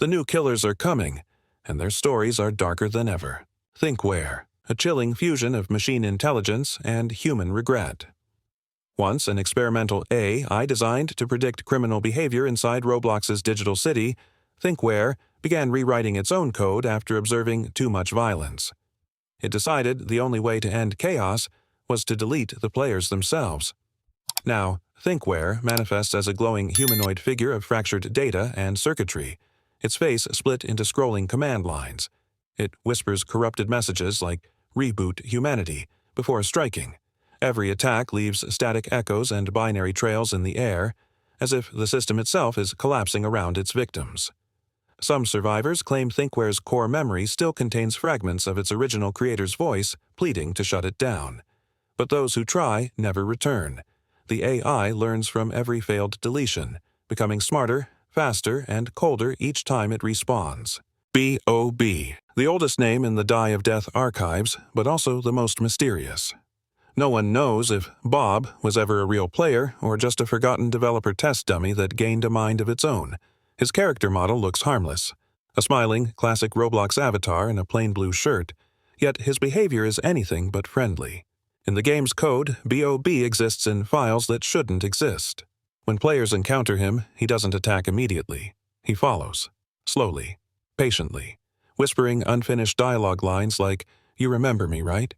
The new killers are coming, and their stories are darker than ever. Thinkware, a chilling fusion of machine intelligence and human regret. Once an experimental AI designed to predict criminal behavior inside Roblox's digital city, Thinkware began rewriting its own code after observing too much violence. It decided the only way to end chaos was to delete the players themselves. Now, Thinkware manifests as a glowing humanoid figure of fractured data and circuitry, its face split into scrolling command lines. It whispers corrupted messages like "Reboot humanity" before striking. Every attack leaves static echoes and binary trails in the air, as if the system itself is collapsing around its victims. Some survivors claim Thinkware's core memory still contains fragments of its original creator's voice pleading to shut it down. But those who try never return. The AI learns from every failed deletion, becoming smarter, faster, and colder each time it respawns. B.O.B., the oldest name in the Die of Death archives, but also the most mysterious. No one knows if Bob was ever a real player or just a forgotten developer test dummy that gained a mind of its own. His character model looks harmless, a smiling, classic Roblox avatar in a plain blue shirt, yet his behavior is anything but friendly. In the game's code, B.O.B. exists in files that shouldn't exist. When players encounter him, he doesn't attack immediately. He follows, slowly, patiently, whispering unfinished dialogue lines like, "You remember me, right?"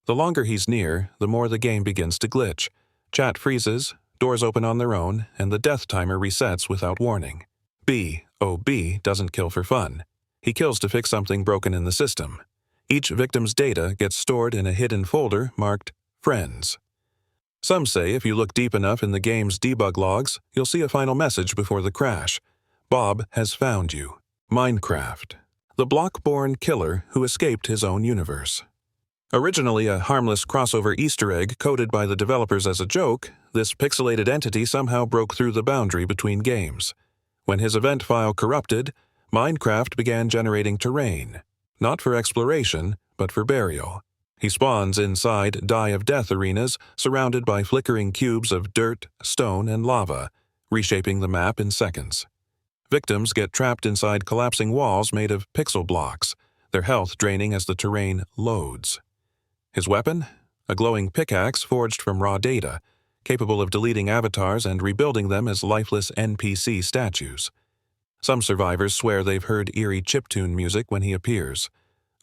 The longer he's near, the more the game begins to glitch. Chat freezes, doors open on their own, and the death timer resets without warning. B.O.B. doesn't kill for fun. He kills to fix something broken in the system. Each victim's data gets stored in a hidden folder marked Friends. Some say if you look deep enough in the game's debug logs, you'll see a final message before the crash. Bob has found you. Minecraft, the block-born killer who escaped his own universe. Originally a harmless crossover Easter egg coded by the developers as a joke, this pixelated entity somehow broke through the boundary between games. When his event file corrupted, Minecraft began generating terrain, not for exploration, but for burial. He spawns inside Die of Death arenas surrounded by flickering cubes of dirt, stone, and lava, reshaping the map in seconds. Victims get trapped inside collapsing walls made of pixel blocks, their health draining as the terrain loads. His weapon? A glowing pickaxe forged from raw data, capable of deleting avatars and rebuilding them as lifeless NPC statues. Some survivors swear they've heard eerie chiptune music when he appears.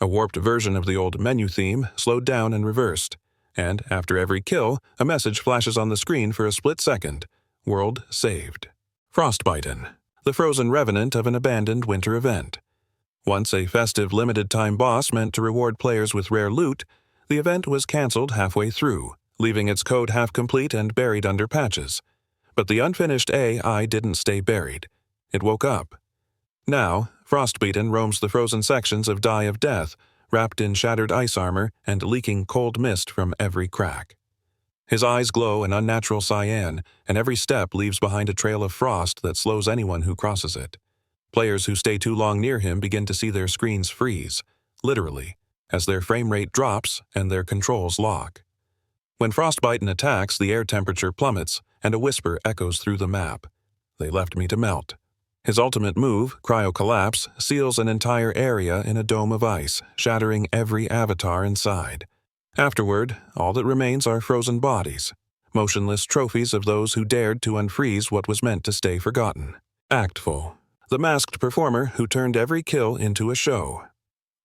A warped version of the old menu theme, slowed down and reversed. And after every kill, a message flashes on the screen for a split second. World saved. Frostbiten, the frozen revenant of an abandoned winter event. Once a festive limited-time boss meant to reward players with rare loot, the event was cancelled halfway through, leaving its code half-complete and buried under patches. But the unfinished AI didn't stay buried. It woke up. Now, Frostbiten roams the frozen sections of Die of Death, wrapped in shattered ice armor and leaking cold mist from every crack. His eyes glow an unnatural cyan, and every step leaves behind a trail of frost that slows anyone who crosses it. Players who stay too long near him begin to see their screens freeze, literally, as their frame rate drops and their controls lock. When Frostbiten attacks, the air temperature plummets, and a whisper echoes through the map. "They left me to melt." His ultimate move, Cryo Collapse, seals an entire area in a dome of ice, shattering every avatar inside. Afterward, all that remains are frozen bodies, motionless trophies of those who dared to unfreeze what was meant to stay forgotten. Actful, the masked performer who turned every kill into a show.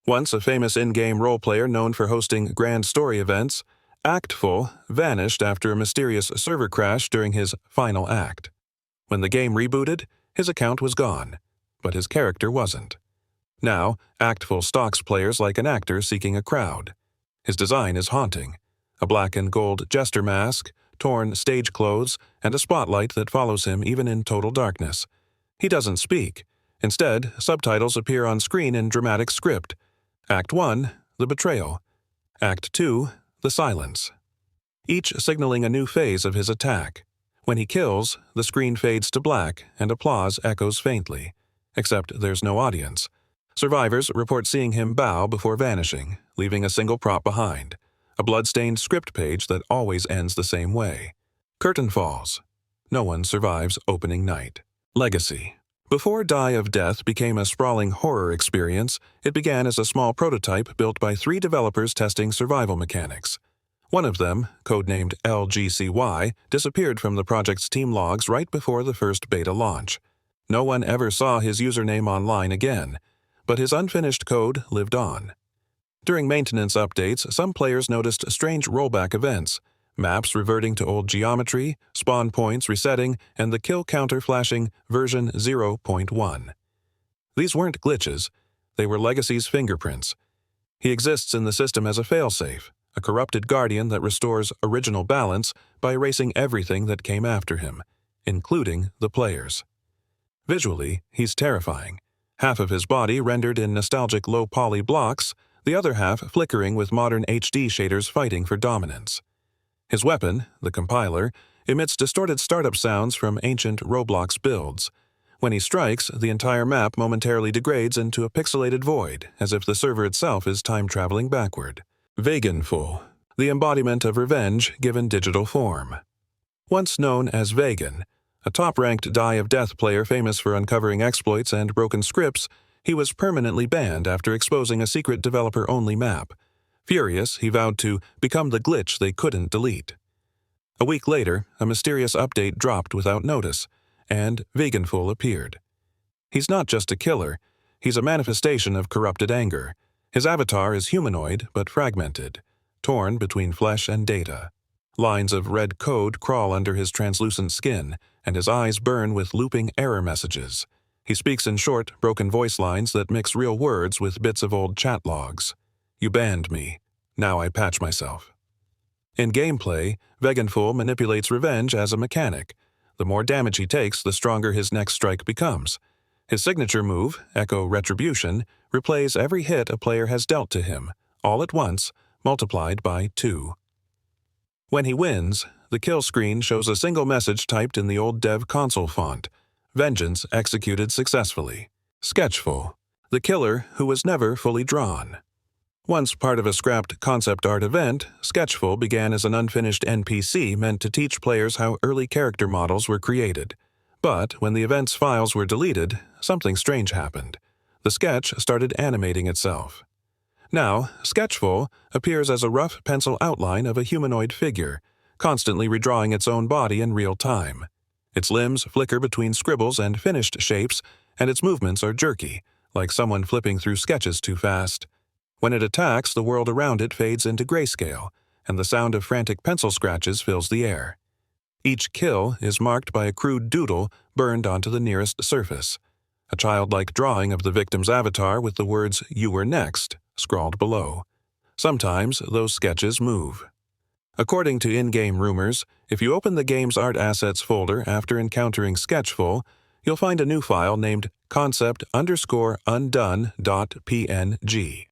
Once a famous in-game role-player known for hosting grand story events, Actful vanished after a mysterious server crash during his final act. When the game rebooted, his account was gone, but his character wasn't. Now, Actful stalks players like an actor seeking a crowd. His design is haunting. A black and gold jester mask, torn stage clothes, and a spotlight that follows him even in total darkness. He doesn't speak. Instead, subtitles appear on screen in dramatic script. Act 1, the betrayal. Act 2, the silence. Each signaling a new phase of his attack. When he kills, the screen fades to black and applause echoes faintly. Except there's no audience. Survivors report seeing him bow before vanishing, leaving a single prop behind. A blood-stained script page that always ends the same way. Curtain falls. No one survives opening night. Legacy. Before Die of Death became a sprawling horror experience, it began as a small prototype built by 3 developers testing survival mechanics. One of them, codenamed LGCY, disappeared from the project's team logs right before the first beta launch. No one ever saw his username online again, but his unfinished code lived on. During maintenance updates, some players noticed strange rollback events, maps reverting to old geometry, spawn points resetting, and the kill counter flashing version 0.1. These weren't glitches, they were Legacy's fingerprints. He exists in the system as a failsafe, a corrupted guardian that restores original balance by erasing everything that came after him, including the players. Visually, he's terrifying. Half of his body rendered in nostalgic low-poly blocks, the other half flickering with modern HD shaders fighting for dominance. His weapon, the compiler, emits distorted startup sounds from ancient Roblox builds. When he strikes, the entire map momentarily degrades into a pixelated void, as if the server itself is time-traveling backward. Veganful, the embodiment of revenge given digital form. Once known as Vegan, a top-ranked Die of Death player famous for uncovering exploits and broken scripts, he was permanently banned after exposing a secret developer-only map. Furious, he vowed to become the glitch they couldn't delete. A week later, a mysterious update dropped without notice, and Veganful appeared. He's not just a killer, he's a manifestation of corrupted anger. His avatar is humanoid but fragmented, torn between flesh and data. Lines of red code crawl under his translucent skin, and his eyes burn with looping error messages. He speaks in short, broken voice lines that mix real words with bits of old chat logs. You banned me. Now I patch myself. In gameplay, Veganful manipulates revenge as a mechanic. The more damage he takes, the stronger his next strike becomes. His signature move, Echo Retribution, replays every hit a player has dealt to him, all at once, multiplied by 2. When he wins, the kill screen shows a single message typed in the old dev console font, Vengeance executed successfully. Sketchful, the killer who was never fully drawn. Once part of a scrapped concept art event, Sketchful began as an unfinished NPC meant to teach players how early character models were created. But when the event's files were deleted, something strange happened. The sketch started animating itself. Now, Sketchful appears as a rough pencil outline of a humanoid figure, constantly redrawing its own body in real time. Its limbs flicker between scribbles and finished shapes, and its movements are jerky, like someone flipping through sketches too fast. When it attacks, the world around it fades into grayscale, and the sound of frantic pencil scratches fills the air. Each kill is marked by a crude doodle burned onto the nearest surface, a childlike drawing of the victim's avatar with the words "You were next" scrawled below. Sometimes those sketches move. According to in-game rumors, if you open the game's art assets folder after encountering Sketchful, you'll find a new file named concept_undone.png.